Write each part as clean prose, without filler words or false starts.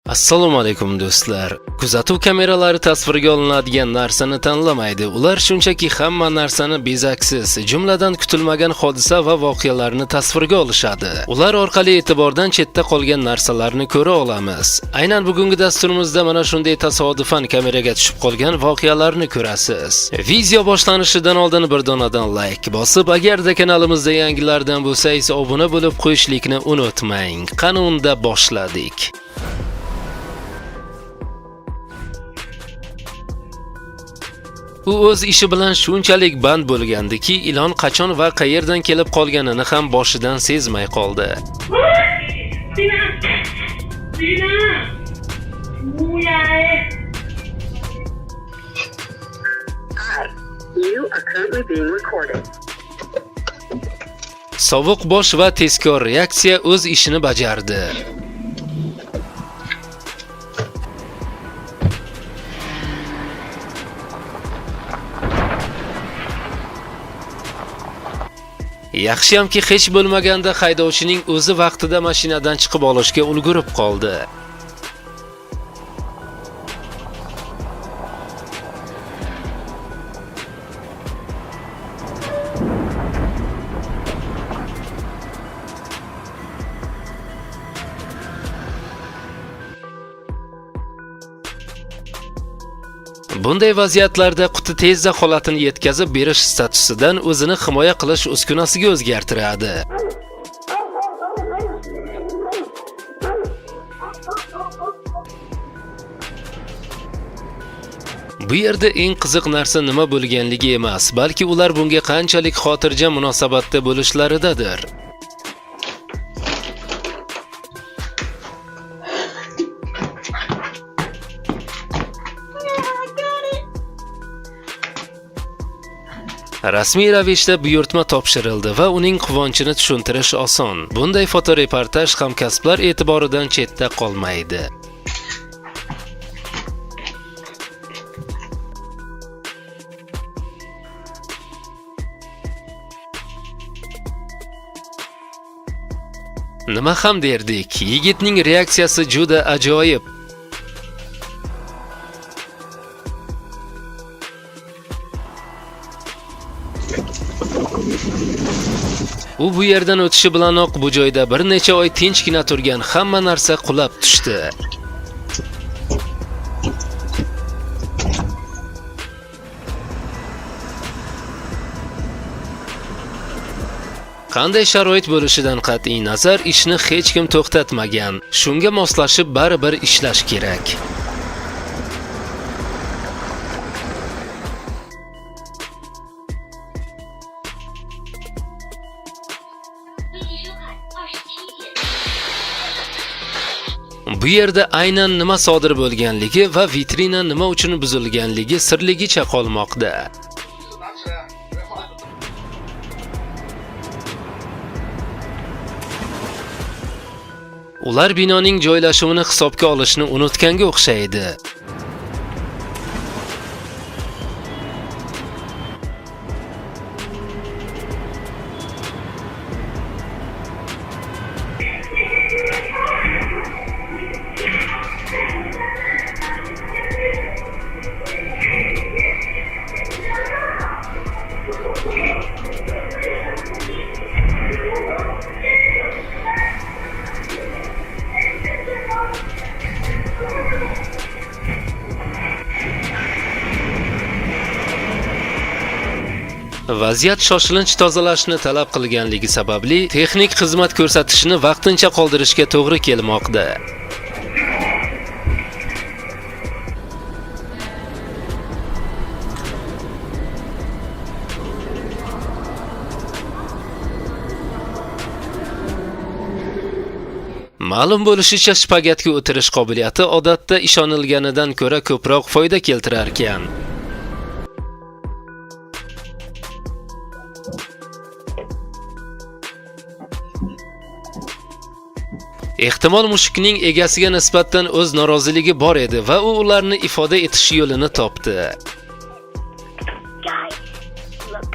Assalomu alaykum do'stlar. Kuzatuv kameralari tasvirga olinadigan narsani tanlamaydi. Ular shunchaki hamma narsani bezaksiz, jumladan kutilmagan hodisa va voqealarni tasvirga olishadi. Ular orqali e'tibordan chetda qolgan narsalarni ko'ra olamiz. Aynan bugungi dasturimizda mana shunday tasodifan kameraga tushib qolgan voqealarni ko'rasiz. Video boshlanishidan oldin bir donadan like bosib, agarda kanalimizda yangilardan bo'lsangiz obuna bo'lib qo'yishlikni unutmang. Qani unda boshladik. U o'z ishi bilan shunchalik band bo'lgandiki, ilon qachon va qayerdan kelib qolganini ham boshidan sezmay qoldi. Sovuq bosh va tezkor reaksiya o'z ishini bajardi. Yaxshiyamki hech bo'lmaganda haydovchining o'zi vaqtida mashinadan chiqib olishga ulgurib qoldi. Bunday vaziyatlarda quti tezda holatini yetkazib berish statusidan o'zini himoya qilish uskunasiga o'zgartiradi. Bu yerda eng qiziq narsa nima bo'lganligi emas, balki ular bunga qanchalik xotirjam munosabatda bo'lishlaridadir. Rasmiy ravishda buyurtma topshirildi va uning quvonchini tushuntirish oson. Bunday fotoreportaj hamkasblar e'tiboridan chetda qolmaydi. Nima ham derdik, yigitning reaksiyasi juda ajoyib. U bu yerdan o'tishi bilanoq bu joyda bir necha oy tinchgina turgan hamma narsa qulab tushdi. Qanday sharoit bo'lishidan qat'iy nazar ishni hech kim to'xtatmagan. Shunga moslashib baribir ishlash kerak. Bu yerda aynan nima sodir bo'lganligi va vitrina nima uchun buzilganligi sirligicha qolmoqda. Ular binoning joylashuvini hisobga olishni unutganga o'xshaydi. Vaziyat shoshilinch tozalashni talab qilganligi sababli texnik xizmat ko'rsatishni vaqtincha qoldirishga to'g'ri kelmoqda. Ma'lum bo'lishicha, shpagatga o'tirish qobiliyati odatda ishonilganidan ko'ra ko'proq foyda keltirar ekan. Ehtimol mushukning egasiga nisbatan o'z noroziligi bor edi va u ularni ifoda etish yo'lini topdi. Guys, look,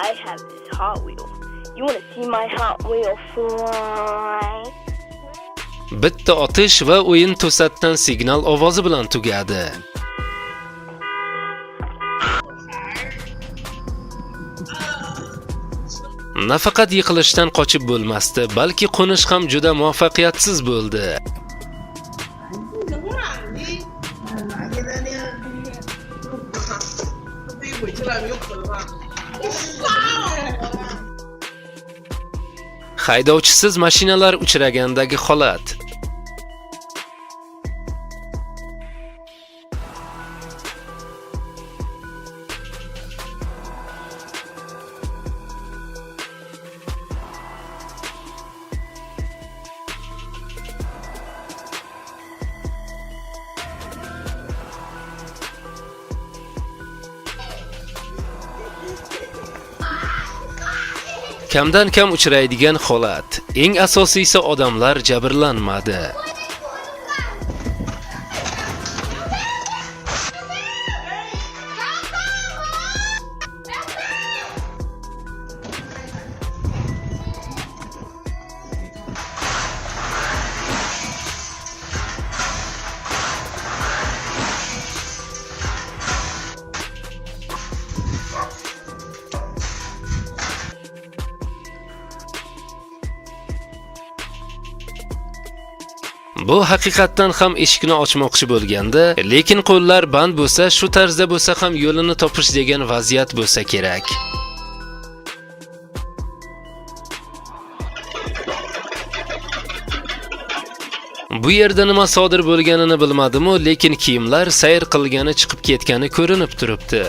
I have this Hot Wheel. You want to see my Hot Wheel fly? Bitta otish va o'yin to'satdan signal ovozi bilan tugadi. Nafaqat yiqilishdan qochib bo'lmasdi, balki qo'nish ham juda muvaffaqiyatsiz bo'ldi. Haydovchisiz mashinalar uchragandagi holat. Kamdan kam uchraydigan holat. Eng asosiysi odamlar jabrlanmadi. Bu haqiqatdan ham eshikni ochmoqchi bo'lganda, lekin qo'llar band bo'lsa, shu tarzda bo'lsa ham yo'lini topish degan vaziyat bo'lsa kerak. Bu yerda nima sodir bo'lganini bilmadim-u, lekin kiyimlar sayr qilgani chiqib ketgani ko'rinib turibdi.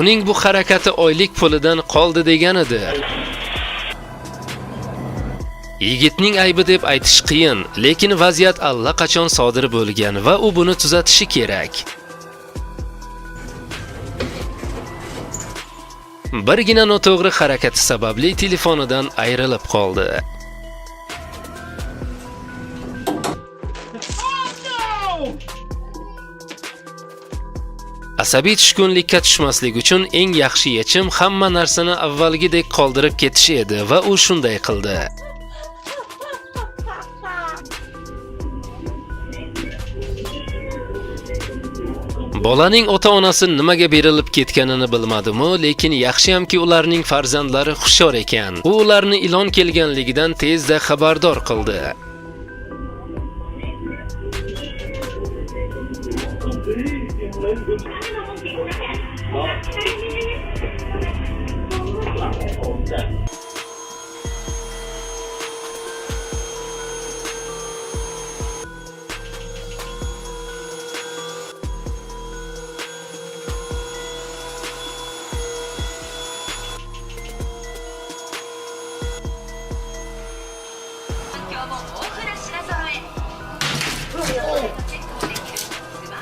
Uning bu harakati oylik pulidan qoldi deganidir. Yigitning aybi deb aytish qiyin, lekin vaziyat allaqachon sodir bo'lgan va u buni tuzatishi kerak. Birgina noto'g'ri harakati sababli telefonidan ayrilib qoldi. Asabiy tushkunlikka tushmaslik uchun eng yaxshi yechim hamma narsani avvalgidek qoldirib ketish edi va u shunday qildi. Bolaning ota-onasi nimaga berilib ketganini bilmadim-u, lekin yaxshiyamki ularning farzandlari hushyor ekan. U ularni ilon kelganligidan tezda xabardor qildi.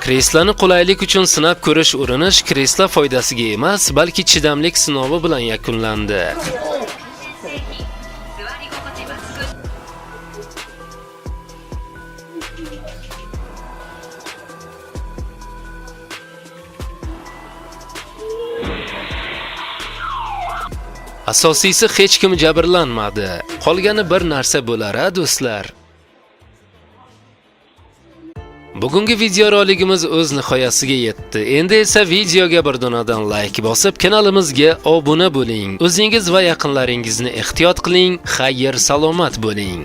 Kreslani qulaylik uchun sinab ko'rish urinish kresla foydasiga emas, balki chidamlik sinovi bilan yakunlandi. Asosiysi hech kim jabrlanmadi. Qolgani bir narsa bo'lar-a, do'stlar. Bugungi video roligimiz o'z nihoyasiga yetdi. Endi esa videoga bir donadan like bosib, kanalimizga obuna bo'ling. O'zingiz va yaqinlaringizni ehtiyot qiling. Xayr, salomat bo'ling.